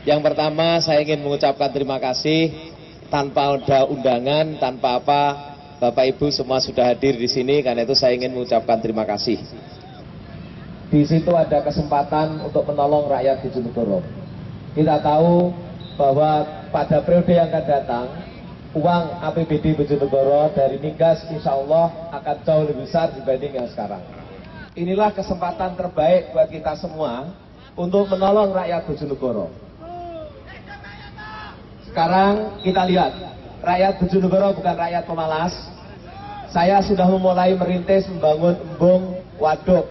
Yang pertama saya ingin mengucapkan terima kasih tanpa ada undangan, tanpa apa, Bapak Ibu semua sudah hadir di sini, karena itu saya ingin mengucapkan terima kasih. Di situ ada kesempatan untuk menolong rakyat Bojonegoro. Kita tahu bahwa pada periode yang akan datang, uang APBD Bojonegoro dari migas insya Allah akan jauh lebih besar dibanding yang sekarang. Inilah kesempatan terbaik buat kita semua untuk menolong rakyat Bojonegoro. Sekarang kita lihat, rakyat Bojonegoro bukan rakyat pemalas. Saya sudah memulai merintis membangun embung, waduk,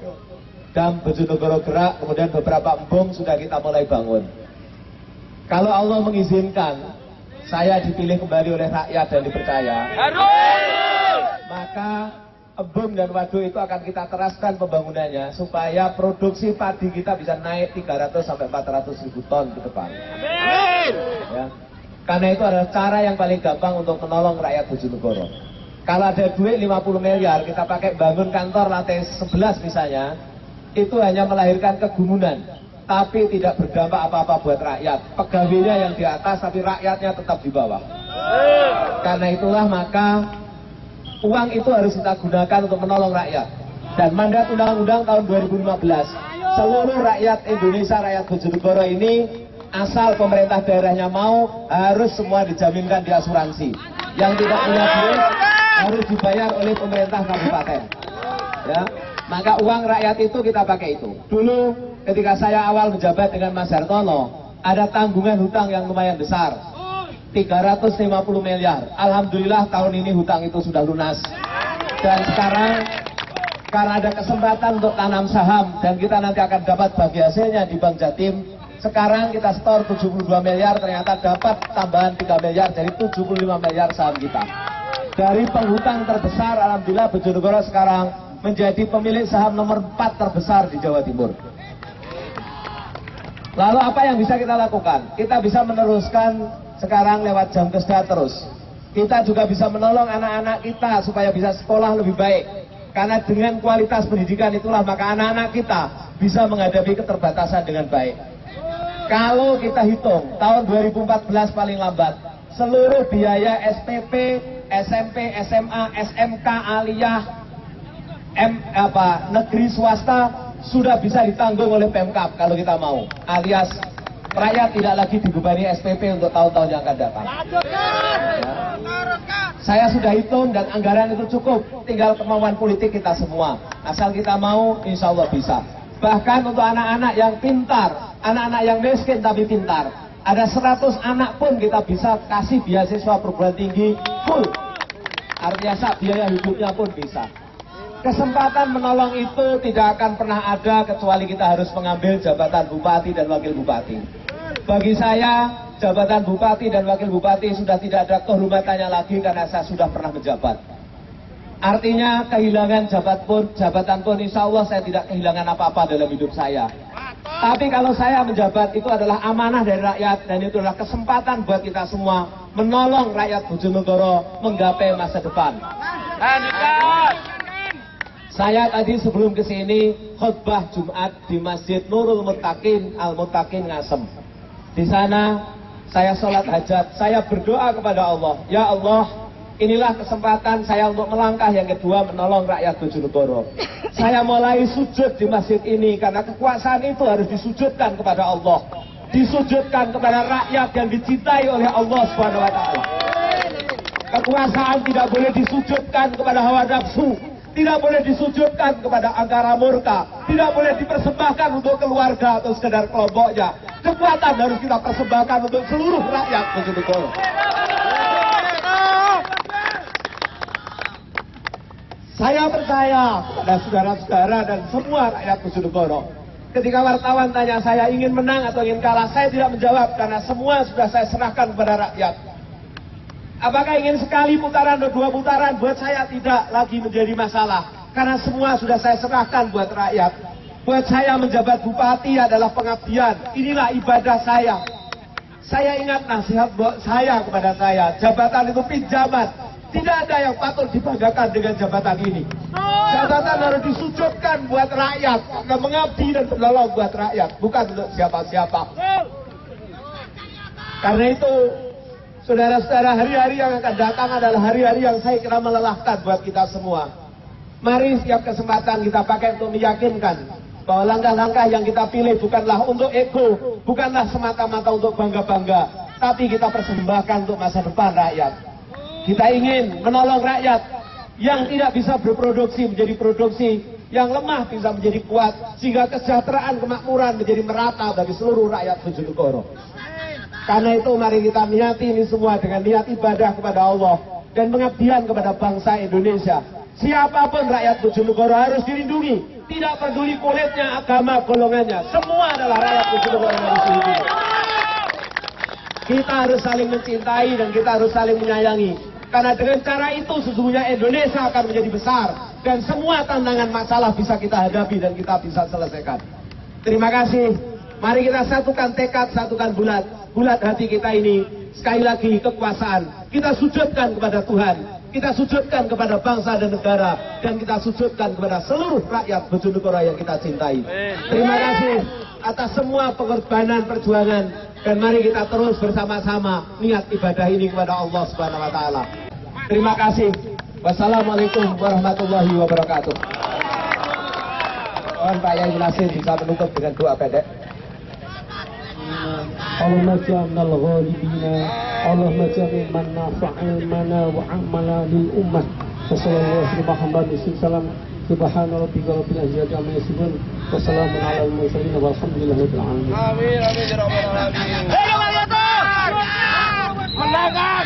dam Bojonegoro Gerak, kemudian beberapa embung sudah kita mulai bangun. Kalau Allah mengizinkan, saya dipilih kembali oleh rakyat dan dipercaya, maka embung dan waduk itu akan kita teraskan pembangunannya supaya produksi padi kita bisa naik 300-400 ribu ton ke depan. Ya. Karena itu adalah cara yang paling gampang untuk menolong rakyat Bojonegoro. Kalau ada duit 50 miliar, kita pakai bangun kantor lantai 11 misalnya, itu hanya melahirkan kerumunan, tapi tidak berdampak apa-apa buat rakyat. Pegawainya yang di atas, tapi rakyatnya tetap di bawah. Karena itulah maka uang itu harus kita gunakan untuk menolong rakyat. Dan mandat undang-undang tahun 2015, seluruh rakyat Indonesia, rakyat Bojonegoro ini, asal pemerintah daerahnya mau, harus semua dijaminkan di asuransi. Yang tidak punya duit harus dibayar oleh pemerintah kabupaten. Ya, maka uang rakyat itu kita pakai itu. Dulu ketika saya awal menjabat dengan Mas Hartono, ada tanggungan hutang yang lumayan besar, 350 miliar. Alhamdulillah tahun ini hutang itu sudah lunas. Dan sekarang karena ada kesempatan untuk tanam saham dan kita nanti akan dapat bagi hasilnya di Bank Jatim. Sekarang kita store 72 miliar, ternyata dapat tambahan 3 miliar, jadi 75 miliar saham kita. Dari penghutang terbesar, alhamdulillah Bojonegoro sekarang menjadi pemilik saham nomor 4 terbesar di Jawa Timur. Lalu apa yang bisa kita lakukan? Kita bisa meneruskan sekarang lewat jam keseda terus. Kita juga bisa menolong anak-anak kita supaya bisa sekolah lebih baik. Karena dengan kualitas pendidikan itulah maka anak-anak kita bisa menghadapi keterbatasan dengan baik. Kalau kita hitung, tahun 2014 paling lambat, seluruh biaya SPP, SMP, SMA, SMK, aliyah, negeri swasta sudah bisa ditanggung oleh Pemkab kalau kita mau. Alias rakyat tidak lagi dibebani SPP untuk tahun-tahun yang akan datang. Ya. Saya sudah hitung dan anggaran itu cukup, tinggal kemauan politik kita semua. Asal kita mau, insya Allah bisa. Bahkan untuk anak-anak yang pintar, anak-anak yang miskin tapi pintar, ada 100 anak pun kita bisa kasih beasiswa perguruan tinggi full. Artinya biaya hidupnya pun bisa. Kesempatan menolong itu tidak akan pernah ada kecuali kita harus mengambil jabatan bupati dan wakil bupati. Bagi saya, jabatan bupati dan wakil bupati sudah tidak ada kehormatannya lagi karena saya sudah pernah menjabat. Artinya kehilangan jabatan pun insya Allah saya tidak kehilangan apa-apa dalam hidup saya. Tapi kalau saya menjabat itu adalah amanah dari rakyat dan itu adalah kesempatan buat kita semua menolong rakyat Bojonegoro menggapai masa depan. Saya tadi sebelum ke sini khutbah Jumat di Masjid Nurul Muttaqin Al-Muttaqin Ngasem. Di sana saya sholat hajat, saya berdoa kepada Allah, ya Allah, inilah kesempatan saya untuk melangkah yang kedua menolong rakyat Bojonegoro. Saya mulai sujud di masjid ini karena kekuasaan itu harus disujudkan kepada Allah, disujudkan kepada rakyat yang dicintai oleh Allah Subhanahu wa taala. Kekuasaan tidak boleh disujudkan kepada hawa nafsu, tidak boleh disujudkan kepada angkara murka, tidak boleh dipersembahkan untuk keluarga atau sekedar kelompoknya. Kekuatan harus kita persembahkan untuk seluruh rakyat Bojonegoro. Saya percaya kepada saudara-saudara dan semua rakyat Bojonegoro. Ketika wartawan tanya saya ingin menang atau ingin kalah, saya tidak menjawab karena semua sudah saya serahkan kepada rakyat. Apakah ingin sekali putaran atau 2 putaran, buat saya tidak lagi menjadi masalah. Karena semua sudah saya serahkan buat rakyat. Buat saya menjabat bupati adalah pengabdian, inilah ibadah saya. Saya ingat nasihat saya kepada saya, jabatan itu pinjaman. Tidak ada yang patut dibanggakan dengan jabatan ini. Jabatan harus disujudkan buat rakyat, karena mengabdi dan menolong buat rakyat, bukan untuk siapa-siapa. Karena itu, saudara-saudara, hari-hari yang akan datang adalah hari-hari yang saya kira melelahkan buat kita semua. Mari setiap kesempatan kita pakai untuk meyakinkan bahwa langkah-langkah yang kita pilih bukanlah untuk ego, bukanlah semata-mata untuk bangga-bangga, tapi kita persembahkan untuk masa depan rakyat. Kita ingin menolong rakyat yang tidak bisa berproduksi menjadi produksi, yang lemah bisa menjadi kuat, sehingga kesejahteraan kemakmuran menjadi merata bagi seluruh rakyat Bojonegoro. Karena itu mari kita niati ini semua dengan niat ibadah kepada Allah dan pengabdian kepada bangsa Indonesia. Siapapun rakyat Bojonegoro harus dilindungi, tidak peduli kulitnya, agama, golongannya, semua adalah rakyat Bojonegoro yang harus dilindungi. Kita harus saling mencintai dan kita harus saling menyayangi. Karena dengan cara itu sesungguhnya Indonesia akan menjadi besar dan semua tantangan masalah bisa kita hadapi dan kita bisa selesaikan. Terima kasih. Mari kita satukan tekad, satukan bulat hati kita ini. Sekali lagi kekuasaan kita sujudkan kepada Tuhan, kita sujudkan kepada bangsa dan negara, dan kita sujudkan kepada seluruh rakyat Bojonegoro yang kita cintai. Terima kasih atas semua pengorbanan perjuangan, dan mari kita terus bersama-sama niat ibadah ini kepada Allah Subhanahu wa Ta'ala. Terima kasih. Wassalamualaikum warahmatullahi wabarakatuh. Mohon Pak Yai Nasir bisa menutup dengan doa pendek. Allahumma ja'alnal ghalibina, Allahumma ja'al man nafa'al mana wa amala lil ummah. Sallallahu alaihi wasallam. Subhana rabbika rabbil izzati amma yasifun wa salamun alal mursalin walhamdulillahi rabbil alamin. Amin amin ya rabbal alamin. Menangan.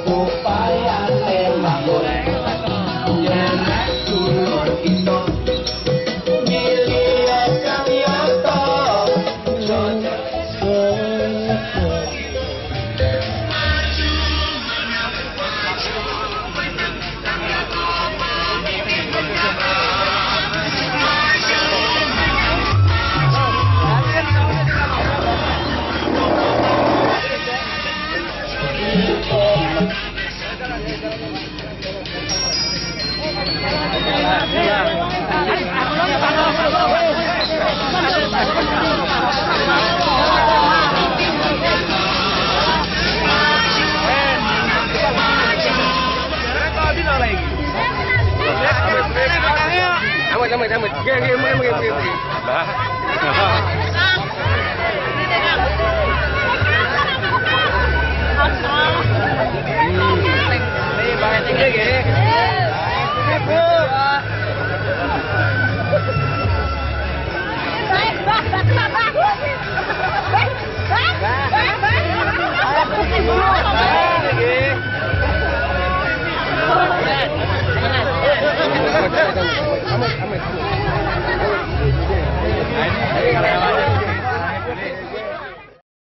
Supaya telah nyenek dulur kita miliar kamyoto Amat.